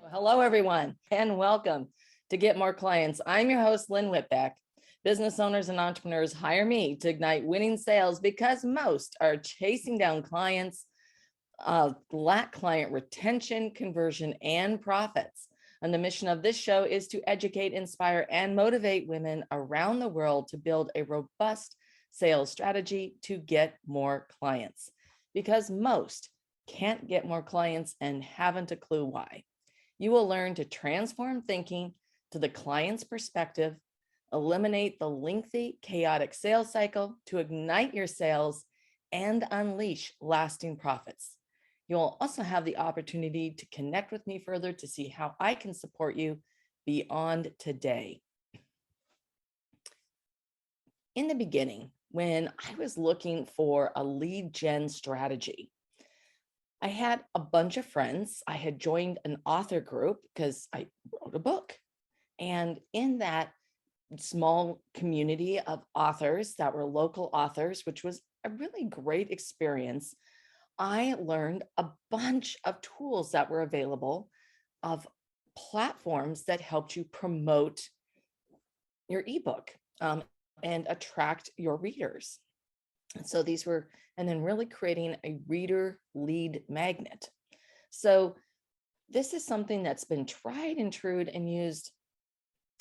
Hello, everyone, and welcome to Get More Clients. I'm your host, Lynn Whitbeck. Business owners and entrepreneurs hire me to ignite winning sales because most are chasing down clients, lack client retention, conversion, and profits. And the mission of this show is to educate, inspire, and motivate women around the world to build a robust sales strategy to get more clients, because most can't get more clients and haven't a clue why. You will learn to transform thinking to the client's perspective, eliminate the lengthy, chaotic sales cycle to ignite your sales and unleash lasting profits. You'll also have the opportunity to connect with me further to see how I can support you beyond today. In the beginning, when I was looking for a lead gen strategy, I had a bunch of friends. I had joined an author group because I wrote a book. And in that small community of authors that were local authors, which was a really great experience, I learned a bunch of tools that were available, of platforms that helped you promote your ebook and attract your readers. So these were, and then really creating a reader lead magnet. So this is something that's been tried and true and used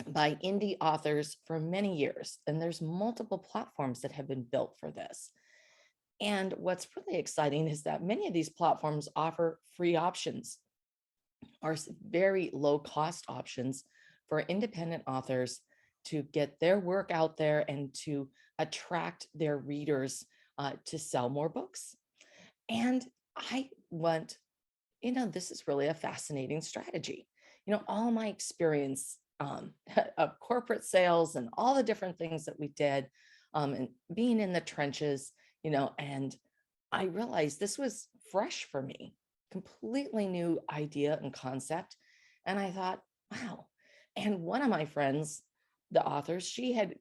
by indie authors for many years. And there's multiple platforms that have been built for this. And what's really exciting is that many of these platforms offer free options or very low cost options for independent authors to get their work out there and to attract their readers to sell more books. And I went, this is really a fascinating strategy. All my experience of corporate sales and all the different things that we did, and being in the trenches, and I realized this was fresh for me, completely new idea and concept. And I thought, wow. And one of my friends, the authors, she had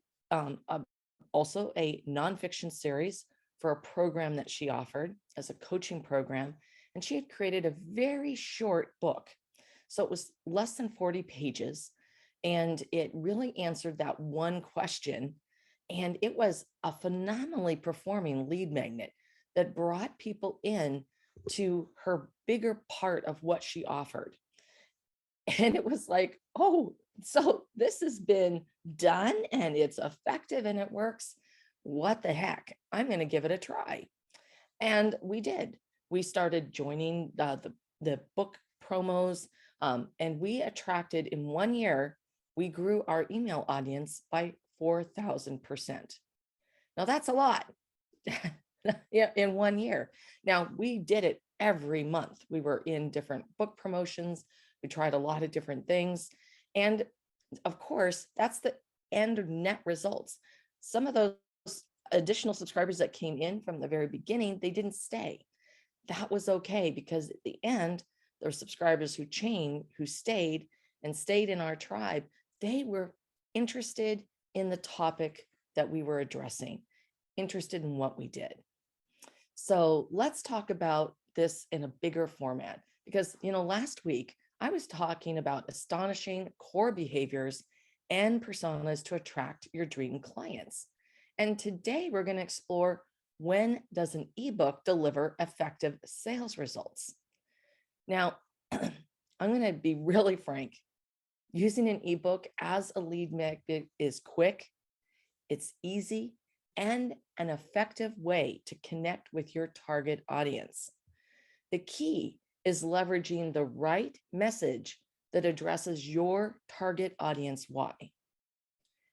also a nonfiction series for a program that she offered as a coaching program. And she had created a very short book. So it was less than 40 pages. And it really answered that one question. And it was a phenomenally performing lead magnet that brought people in to her bigger part of what she offered. And it was like, oh, so this has been done and it's effective and it works. What the heck? I'm going to give it a try. And we did. We started joining the book promos, and we attracted, in 1 year, we grew our email audience by 4,000%. Now that's a lot. Yeah, in 1 year. Now we did it every month. We were in different book promotions. We tried a lot of different things. And of course, that's the end net results. Some of those additional subscribers that came in from the very beginning, they didn't stay. That was okay, because at the end, there were subscribers who stayed in our tribe. They were interested in the topic that we were addressing, interested in what we did. So let's talk about this in a bigger format, because, last week I was talking about astonishing core behaviors and personas to attract your dream clients. And today we're going to explore, when does an ebook deliver effective sales results? Now, I'm going to be really frank. Using an ebook as a lead magnet is quick, it's easy, and an effective way to connect with your target audience. The key is leveraging the right message that addresses your target audience why.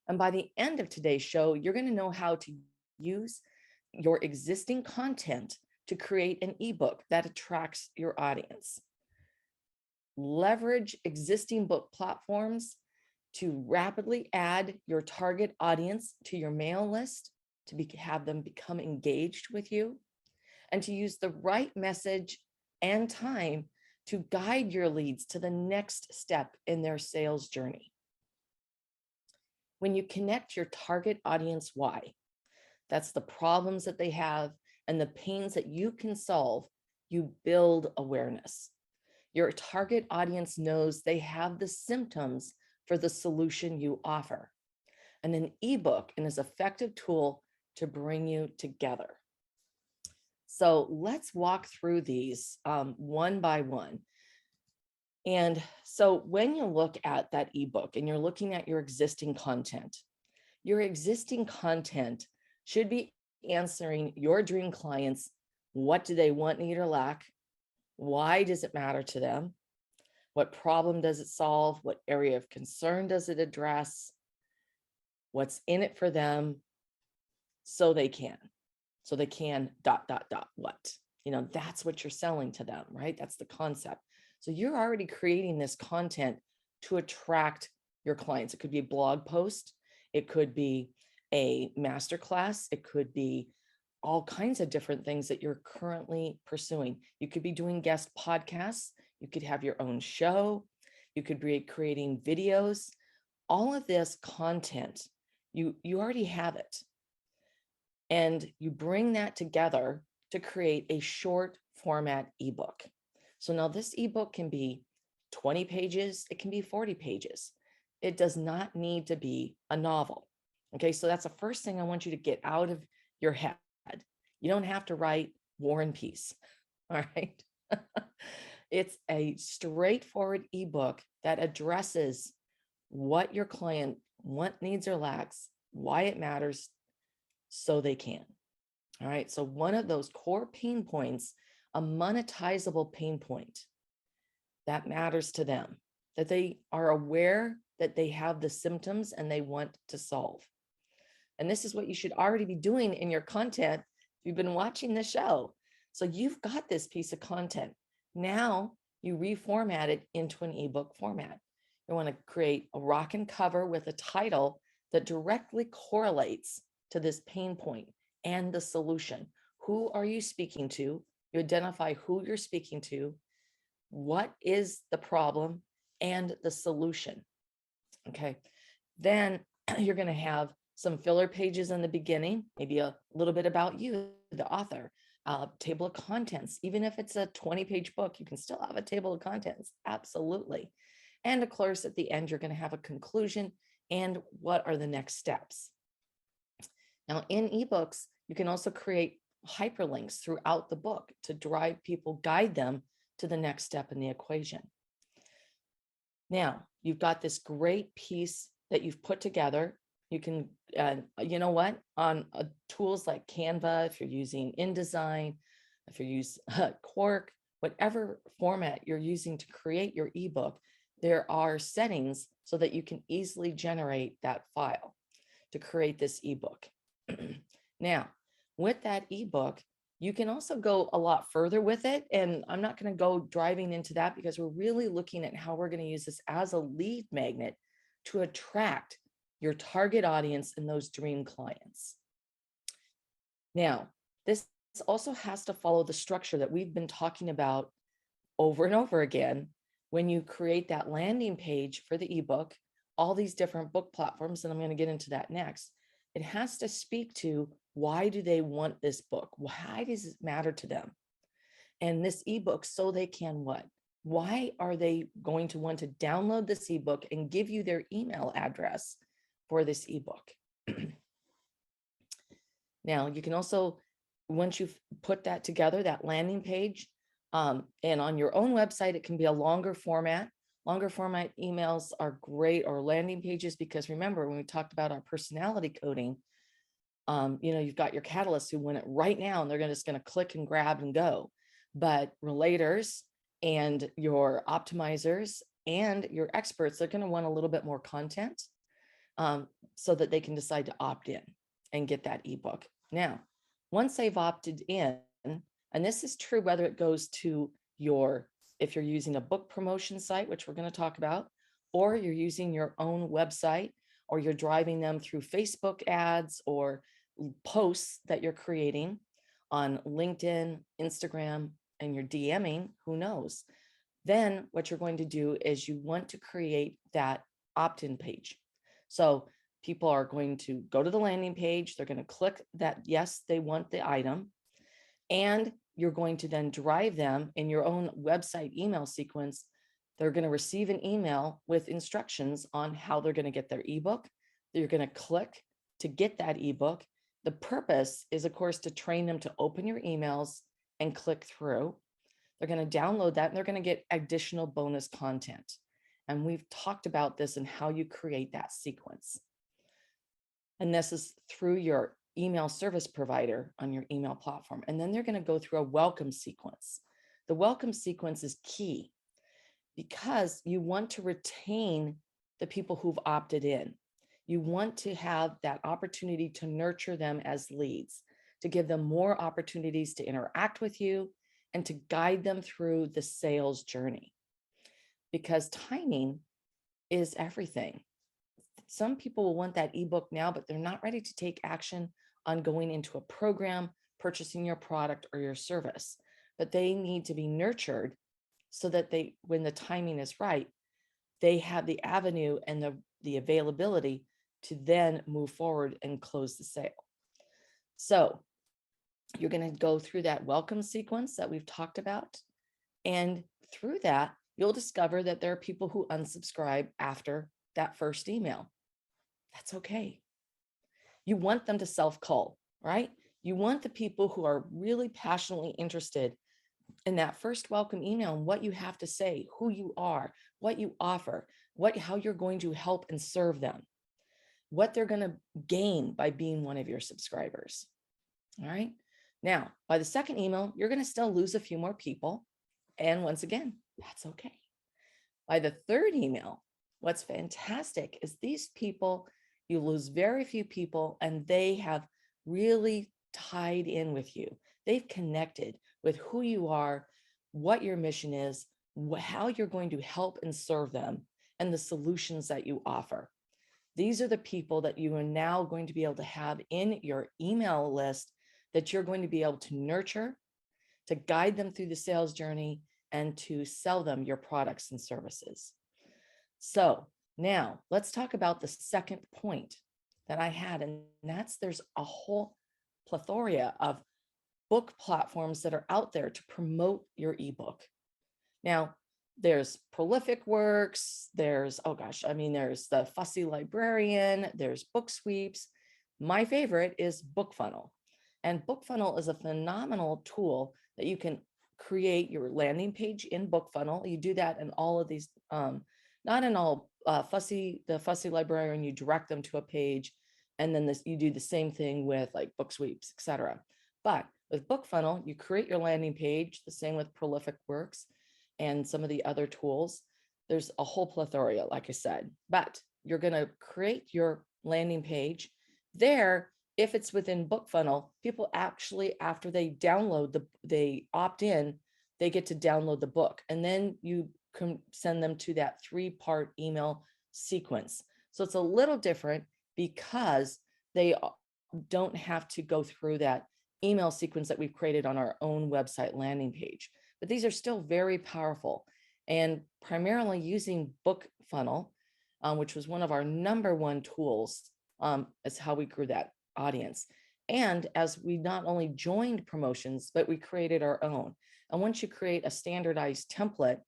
And by the end of today's show, you're going to know how to use your existing content to create an ebook that attracts your audience. Leverage existing book platforms to rapidly add your target audience to your mail list, to have them become engaged with you, and to use the right message and time to guide your leads to the next step in their sales journey. When you connect your target audience why, that's the problems that they have and the pains that you can solve, you build awareness. Your target audience knows they have the symptoms for the solution you offer. And an ebook is an effective tool to bring you together. So let's walk through these one by one. And so when you look at that ebook and you're looking at your existing content should be answering your dream clients. What do they want, need, or lack? Why does it matter to them? What problem does it solve? What area of concern does it address? What's in it for them? So they can what? That's what you're selling to them, right? That's the concept. So you're already creating this content to attract your clients. It could be a blog post. It could be a masterclass. It could be all kinds of different things that you're currently pursuing. You could be doing guest podcasts. You could have your own show. You could be creating videos. All of this content, you already have it. And you bring that together to create a short format ebook. So now this ebook can be 20 pages. It can be 40 pages. It does not need to be a novel. Okay, so that's the first thing I want you to get out of your head. You don't have to write War and Peace. All right. It's a straightforward ebook that addresses what your client needs or lacks, why it matters, so they can. All right. So one of those core pain points, a monetizable pain point that matters to them, that they are aware that they have the symptoms and they want to solve. And this is what you should already be doing in your content if you've been watching the show. So you've got this piece of content. Now you reformat it into an ebook format. You want to create a rockin' cover with a title that directly correlates to this pain point and the solution. Who are you speaking to? You identify who you're speaking to, what is the problem, and the solution. Okay. Then you're going to have some filler pages in the beginning, maybe a little bit about you, the author, table of contents. Even if it's a 20-page book, you can still have a table of contents. Absolutely. And of course, at the end, you're going to have a conclusion and what are the next steps. Now, in ebooks, you can also create hyperlinks throughout the book to drive people, guide them to the next step in the equation. Now, you've got this great piece that you've put together. You can, you know what, on tools like Canva, if you're using InDesign, if you use Quark, whatever format you're using to create your ebook, there are settings so that you can easily generate that file to create this ebook. Now, with that ebook, you can also go a lot further with it. And I'm not going to go driving into that because we're really looking at how we're going to use this as a lead magnet to attract your target audience and those dream clients. Now, this also has to follow the structure that we've been talking about over and over again. When you create that landing page for the ebook, all these different book platforms, and I'm going to get into that next, it has to speak to why do they want this book? Why does it matter to them? And this ebook, so they can what? Why are they going to want to download this ebook and give you their email address for this ebook? Now, you can also, once you've put that together, that landing page, and on your own website, it can be a longer format. Longer format emails are great, or landing pages, because remember, when we talked about our personality coding, you've got your catalysts who want it right now, and they're just going to click and grab and go. But relators and your optimizers and your experts, they're going to want a little bit more content so that they can decide to opt in and get that ebook. Now, once they've opted in, and this is true whether it goes to if you're using a book promotion site, which we're going to talk about, or you're using your own website, or you're driving them through Facebook ads or posts that you're creating on LinkedIn, Instagram, and you're DMing, who knows? Then what you're going to do is you want to create that opt-in page. So people are going to go to the landing page. They're going to click that, yes, they want the item. And you're going to then drive them in your own website email sequence. They're going to receive an email with instructions on how they're going to get their ebook. You're going to click to get that ebook. The purpose is, of course, to train them to open your emails and click through. They're going to download that and they're going to get additional bonus content. And we've talked about this and how you create that sequence. And this is through your email service provider on your email platform. And then they're going to go through a welcome sequence. The welcome sequence is key because you want to retain the people who've opted in. You want to have that opportunity to nurture them as leads, to give them more opportunities to interact with you and to guide them through the sales journey. Because timing is everything. Some people will want that ebook now, but they're not ready to take action on going into a program, purchasing your product or your service. But they need to be nurtured so that when the timing is right, they have the avenue and the availability to then move forward and close the sale. So you're going to go through that welcome sequence that we've talked about. And through that, you'll discover that there are people who unsubscribe after that first email. That's okay. You want them to self-cull, right? You want the people who are really passionately interested in that first welcome email and what you have to say, who you are, what you offer, how you're going to help and serve them, what they're going to gain by being one of your subscribers. All right. Now, by the second email, you're going to still lose a few more people. And once again, that's okay. By the third email, what's fantastic is these people, you lose very few people, and they have really tied in with you. They've connected with who you are, what your mission is, how you're going to help and serve them, and the solutions that you offer. These are the people that you are now going to be able to have in your email list that you're going to be able to nurture, to guide them through the sales journey, and to sell them your products and services. So now let's talk about the second point that I had, and that's there's a whole plethora of book platforms that are out there to promote your ebook. Now, there's Prolific Works, there's the Fussy Librarian, there's Book Sweeps. My favorite is BookFunnel. And BookFunnel is a phenomenal tool that you can create your landing page in BookFunnel. You do that in all of these, not in all, the Fussy Librarian, you direct them to a page, and then you do the same thing with like Book Sweeps, etc. But with BookFunnel, you create your landing page, the same with Prolific Works and some of the other tools. There's a whole plethora, like I said, but you're going to create your landing page there. If it's within BookFunnel, people actually, after they they opt in, they get to download the book, and then you can send them to that 3-part email sequence. So it's a little different because they don't have to go through that email sequence that we've created on our own website landing page. But these are still very powerful, and primarily using BookFunnel, which was one of our #1 tools, is how we grew that audience. And as we not only joined promotions, but we created our own. And once you create a standardized template,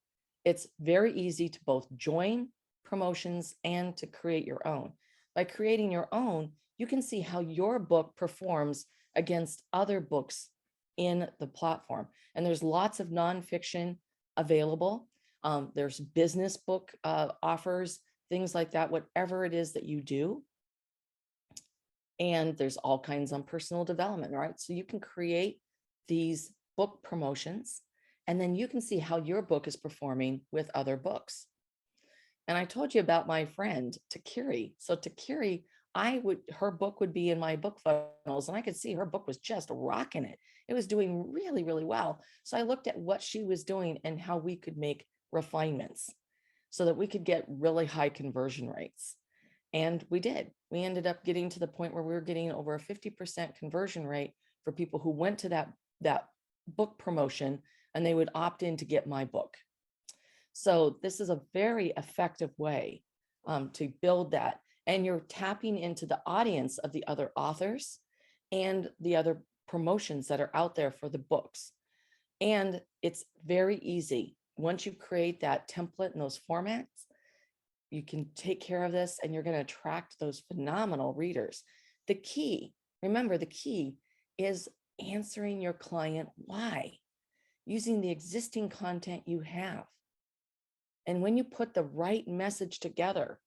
it's very easy to both join promotions and to create your own. By creating your own, you can see how your book performs against other books in the platform. And there's lots of nonfiction available. There's business book offers, things like that, whatever it is that you do. And there's all kinds on personal development, right? So you can create these book promotions, and then you can see how your book is performing with other books. And I told you about my friend, Takiri. So Takiri, her book would be in my book funnels, and I could see her book was just rocking it. It was doing really, really well. So I looked at what she was doing and how we could make refinements so that we could get really high conversion rates. And we did. We ended up getting to the point where we were getting over a 50% conversion rate for people who went to that book promotion, and they would opt in to get my book. So this is a very effective way to build that. And you're tapping into the audience of the other authors and the other promotions that are out there for the books. And it's very easy. Once you create that template and those formats, you can take care of this and you're going to attract those phenomenal readers. The key, remember, the key is answering your client why, using the existing content you have. And when you put the right message together,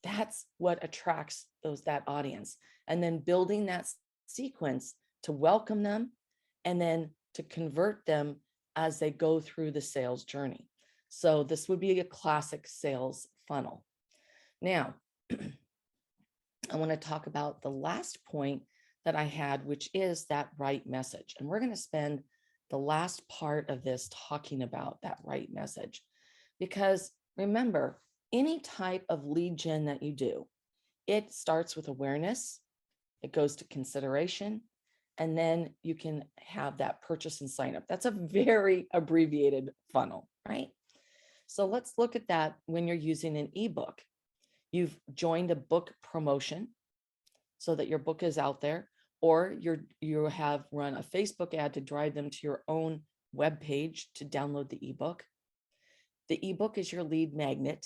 that's what attracts that audience. And then building that sequence to welcome them and then to convert them as they go through the sales journey. So this would be a classic sales funnel. Now, I want to talk about the last point that I had, which is that right message. And we're going to spend the last part of this talking about that right message. Because remember, any type of lead gen that you do, it starts with awareness, it goes to consideration, and then you can have that purchase and sign up. That's a very abbreviated funnel, right? So let's look at that when you're using an ebook. You've joined a book promotion so that your book is out there, or you have run a Facebook ad to drive them to your own web page to download the ebook. The ebook is your lead magnet.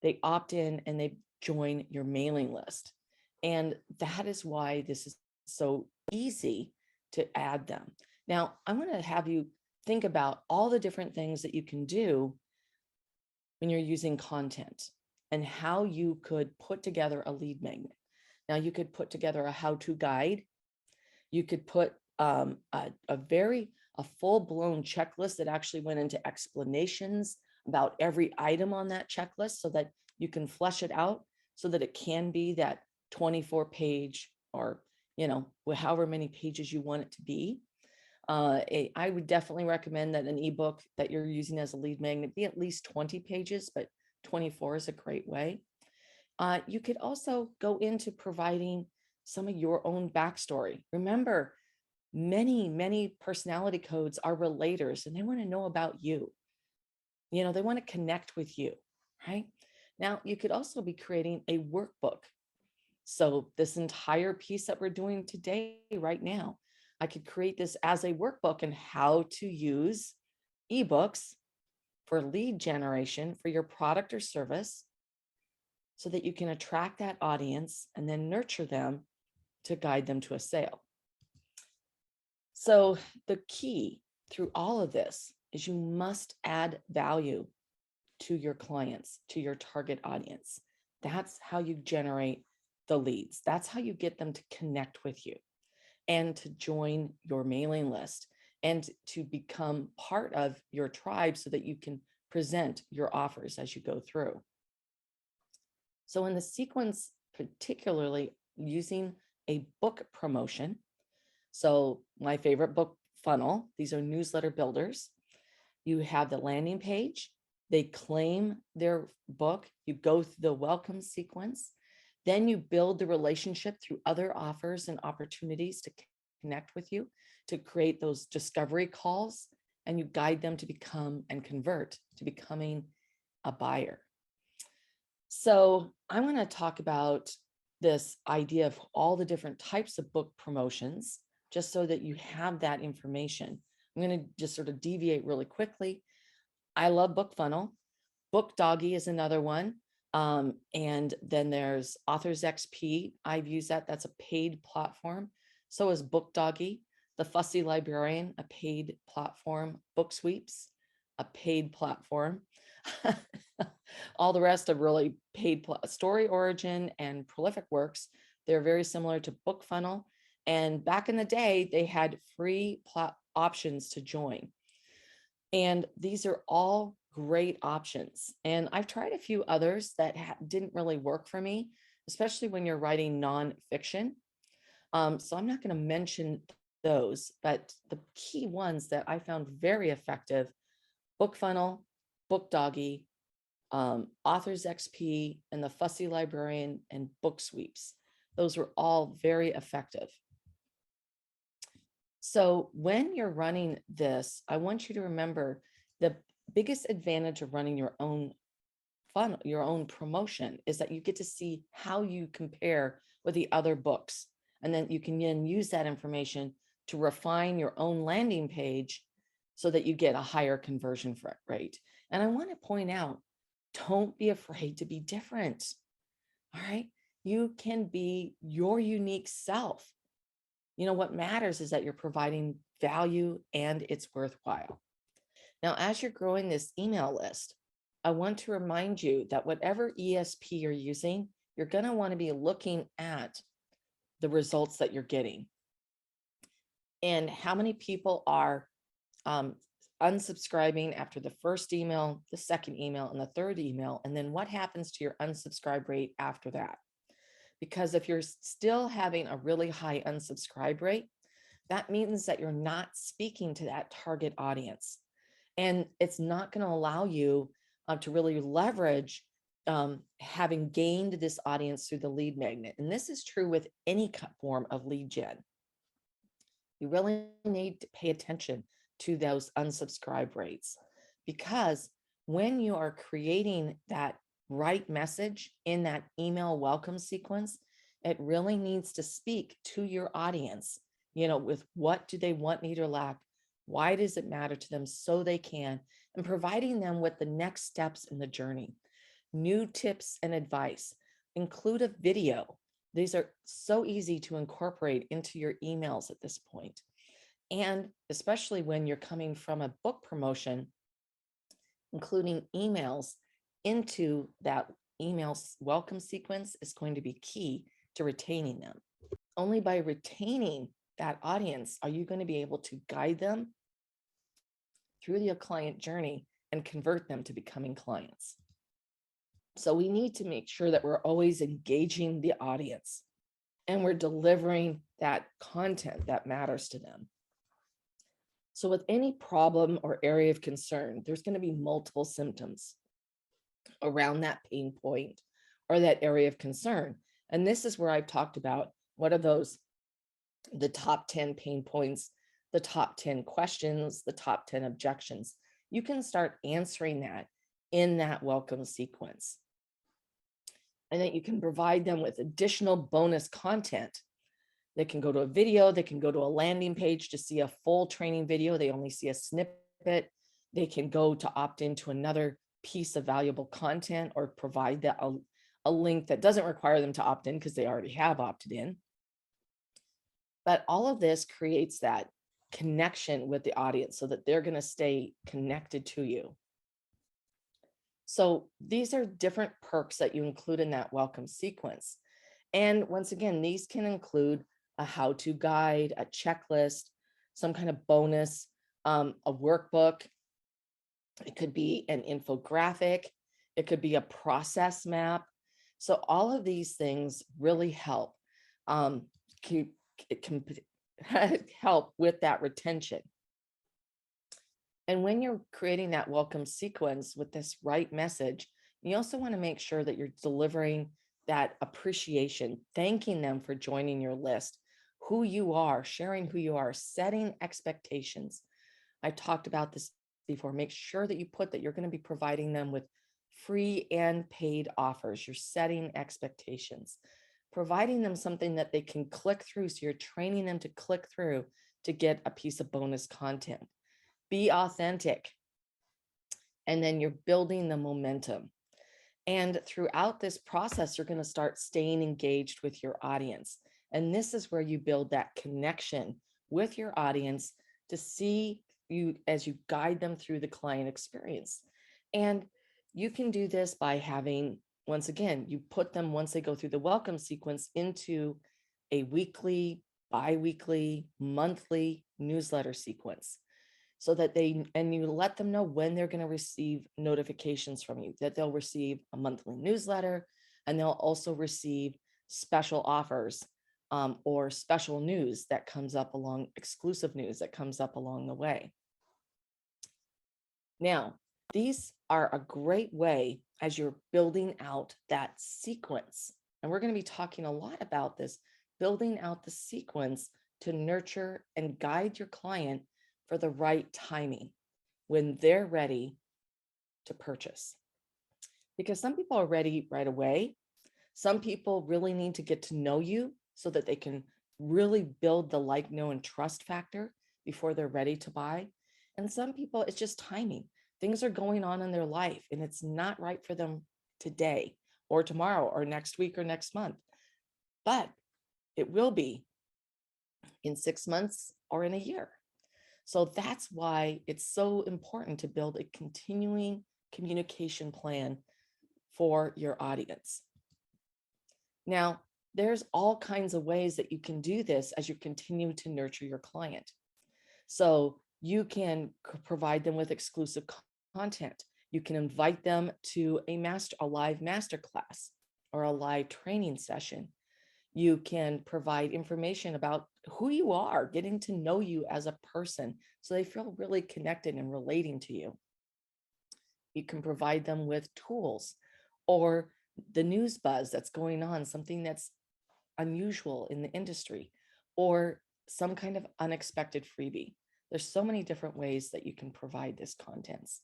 They opt in and they join your mailing list. And that is why this is so easy to add them. Now, I'm going to have you think about all the different things that you can do when you're using content and how you could put together a lead magnet. Now, you could put together a how-to guide. You could put a full-blown checklist that actually went into explanations about every item on that checklist so that you can flesh it out so that it can be that 24-page or, however many pages you want it to be. I would definitely recommend that an ebook that you're using as a lead magnet be at least 20 pages, but 24 is a great way. You could also go into providing some of your own backstory. Remember, many personality codes are relators and they want to know about you. They want to connect with you, right? Now, you could also be creating a workbook. So this entire piece that we're doing today, right now, I could create this as a workbook and how to use ebooks for lead generation for your product or service so that you can attract that audience and then nurture them to guide them to a sale. So the key through all of this is you must add value to your clients, to your target audience. That's how you generate the leads. That's how you get them to connect with you and to join your mailing list and to become part of your tribe so that you can present your offers as you go through. So in the sequence, particularly using a book promotion, so my favorite book funnel, these are newsletter builders. You have the landing page, they claim their book, you go through the welcome sequence, then you build the relationship through other offers and opportunities to connect with you, to create those discovery calls, and you guide them to become and convert to becoming a buyer. So I'm going to talk about this idea of all the different types of book promotions, just so that you have that information. I'm going to just sort of deviate really quickly. I love BookFunnel. Book Doggy is another one. And then there's Authors XP. I've used that. That's a paid platform. So is Book Doggy. The Fussy Librarian, a paid platform. Book Sweeps, a paid platform. All the rest are really paid. Story Origin and Prolific Works, they're very similar to BookFunnel. And back in the day, they had free options to join. And these are all great options. And I've tried a few others that didn't really work for me, especially when you're writing nonfiction. So I'm not going to mention those, but the key ones that I found very effective: BookFunnel, Book Doggy, Authors XP, and the Fussy Librarian and Book Sweeps. Those were all very effective. So when you're running this, I want you to remember the biggest advantage of running your own funnel, your own promotion, is that you get to see how you compare with the other books. And then you can then use that information to refine your own landing page so that you get a higher conversion rate. And I want to point out, don't be afraid to be different. All right. You can be your unique self. What matters is that you're providing value and it's worthwhile. Now, as you're growing this email list, I want to remind you that whatever ESP you're using, you're going to want to be looking at the results that you're getting and how many people are unsubscribing after the first email, the second email, and the third email. And then what happens to your unsubscribe rate after that? Because if you're still having a really high unsubscribe rate, that means that you're not speaking to that target audience. And it's not going to allow you to really leverage having gained this audience through the lead magnet. And this is true with any form of lead gen. You really need to pay attention to those unsubscribe rates, because when you are creating that right message in that email welcome sequence, it really needs to speak to your audience, with what do they want, need, or lack? Why does it matter to them so they can, and providing them with the next steps in the journey, new tips and advice. Include a video. These are so easy to incorporate into your emails at this point. And especially when you're coming from a book promotion, including emails into that email welcome sequence is going to be key to retaining them. Only by retaining that audience are you going to be able to guide them through the client journey and convert them to becoming clients. So we need to make sure that we're always engaging the audience and we're delivering that content that matters to them. So with any problem or area of concern, there's going to be multiple symptoms around that pain point or that area of concern. And this is where I've talked about what are those, the top 10 pain points, the top 10 questions, the top 10 objections. You can start answering that in that welcome sequence. And then you can provide them with additional bonus content. They can go to a video, they can go to a landing page to see a full training video. They only see a snippet. They can go to opt into another piece of valuable content or provide that a link that doesn't require them to opt in because they already have opted in. But all of this creates that connection with the audience so that they're going to stay connected to you. So these are different perks that you include in that welcome sequence. And once again, these can include a how-to guide, a checklist, some kind of bonus, a workbook. It could be an infographic. It could be a process map. So all of these things really help. It can help with that retention. And when you're creating that welcome sequence with this right message, you also want to make sure that you're delivering that appreciation, thanking them for joining your list, who you are, sharing who you are, setting expectations. I talked about this before. Make sure that you put that you're going to be providing them with free and paid offers. You're setting expectations, providing them something that they can click through. So you're training them to click through to get a piece of bonus content. Be authentic. And then you're building the momentum. And throughout this process, you're going to start staying engaged with your audience. And this is where you build that connection with your audience to see you as you guide them through the client experience. And you can do this by having, once again, you put them, once they go through the welcome sequence, into a weekly, bi-weekly, monthly newsletter sequence, so that you let them know when they're going to receive notifications from you, that they'll receive a monthly newsletter, and they'll also receive special offers or special news that comes up along, exclusive news that comes up along the way. Now, these are a great way as you're building out that sequence. And we're going to be talking a lot about this, building out the sequence to nurture and guide your client for the right timing when they're ready to purchase. Because some people are ready right away. Some people really need to get to know you so that they can really build the like, know, and trust factor before they're ready to buy. And some people, it's just timing. Things are going on in their life and it's not right for them today or tomorrow or next week or next month, but it will be in 6 months or in a year. So that's why it's so important to build a continuing communication plan for your audience. Now, there's all kinds of ways that you can do this as you continue to nurture your client. So you can provide them with exclusive content. You can invite them to a live masterclass or a live training session. You can provide information about who you are, getting to know you as a person so they feel really connected and relating to you. You can provide them with tools or the news buzz that's going on, something that's unusual in the industry, or some kind of unexpected freebie. There's so many different ways that you can provide this contents.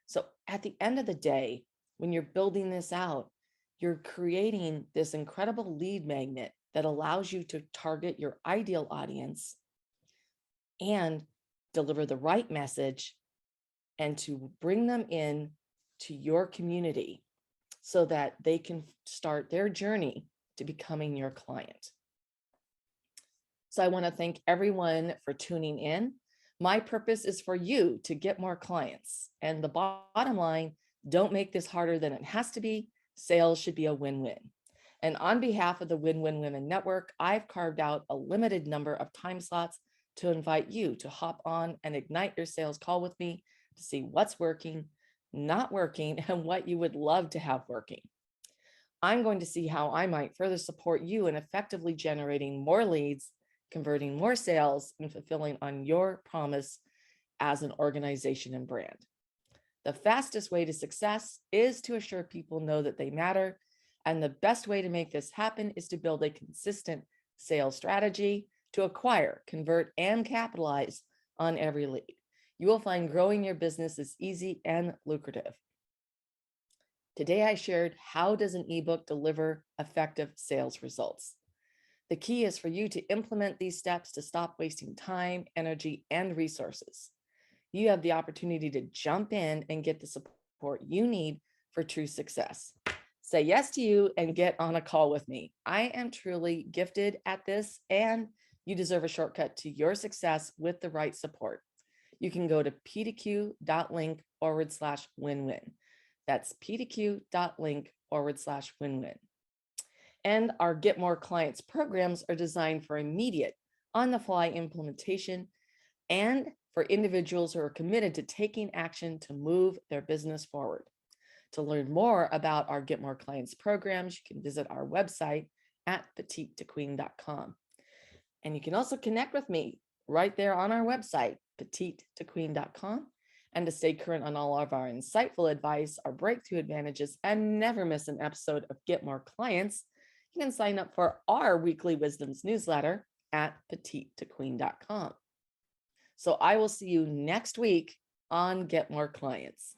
So at the end of the day, when you're building this out, you're creating this incredible lead magnet that allows you to target your ideal audience and deliver the right message and to bring them in to your community so that they can start their journey to becoming your client. So I want to thank everyone for tuning in. My purpose is for you to get more clients. And the bottom line, don't make this harder than it has to be. Sales should be a win-win. And on behalf of the Win-Win Women Network, I've carved out a limited number of time slots to invite you to hop on and ignite your sales call with me to see what's working, not working, and what you would love to have working. I'm going to see how I might further support you in effectively generating more leads, converting more sales, and fulfilling on your promise as an organization and brand. The fastest way to success is to assure people know that they matter. And the best way to make this happen is to build a consistent sales strategy to acquire, convert, and capitalize on every lead. You will find growing your business is easy and lucrative. Today, I shared how does an ebook deliver effective sales results. The key is for you to implement these steps to stop wasting time, energy, and resources. You have the opportunity to jump in and get the support you need for true success. Say yes to you and get on a call with me. I am truly gifted at this, and you deserve a shortcut to your success with the right support. You can go to p2q.link/win-win. That's p2q.link/win-win. And our Get More Clients programs are designed for immediate, on-the-fly implementation and for individuals who are committed to taking action to move their business forward. To learn more about our Get More Clients programs, you can visit our website at petitetoqueen.com. And you can also connect with me right there on our website, petitetoqueen.com. And to stay current on all of our insightful advice, our breakthrough advantages, and never miss an episode of Get More Clients, you can sign up for our weekly wisdoms newsletter at petitetoqueen.com. So I will see you next week on Get More Clients.